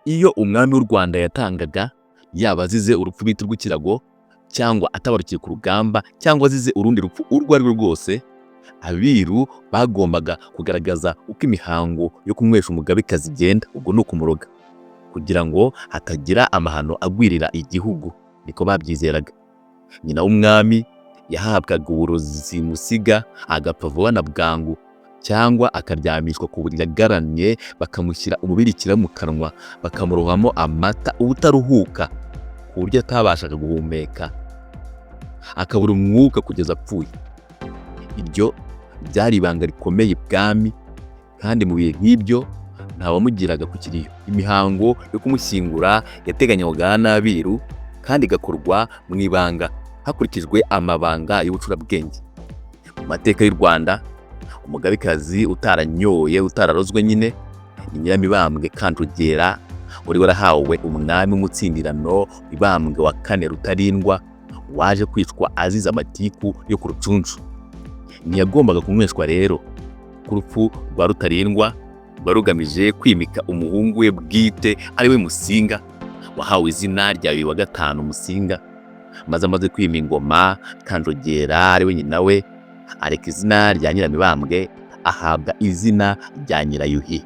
iyo umwami w'u Rwanda yatangaga, yaba azize urupfu bita rw'ikirago cyangwa atabarukiye ku rugamba cyangwa azize urundi rupfu urwo ari rwo rwose, abiru bagombaga kugaragaza uko imihango yo kunywesha umugabekazi igenda, ubwo ni ukumuroga, kugira ngo hatagira amahano agwirira igihugu, niko babyizeraga. Nyina w'umwami yahabwaga uburozi simusiga agapfa vuba na bwangu, cyangwa akaryamishwa ku buriri agaramye, bakamushyira umubirikira mu kanwa, bakamurohamo amata ubutaruhuka ku buryo atabashaga guhumeka, akabura umwuka kugeza apfuye. Iryo byari ibanga rikomeye ibwami, kandi mu bihe nk'ibyo ntawamugiraga ku kiriyo. Imihango yo kumushyingura yateganywaga n'abiru kandi igakorwa mu ibanga hakurikijwe amabanga y'ubucurabwenge. Mu mateka y'u Rwanda, umugabekazi utaranyoye, utararozwe nyine, ni Nyiramibambwe Kanjogera, wari warahawe umwami w'umutsindirano Mibambwe wa kane Rutarindwa, waje kwicwa azize amatiku yo ku Rucunshu. Ntiyagombaga kunyweshwa rero. Ku rupfu rwa Rutarindwa rwari rugamije kwimika umuhungu we bwite ari we Musinga, wahawe izina rya Yuhi wa gatanu Musinga, maze amaze kwima ingoma, Kanjogera ari we nyina we areka izina rya Nyiramibambwe ahabwa izina rya Nyirayuhi.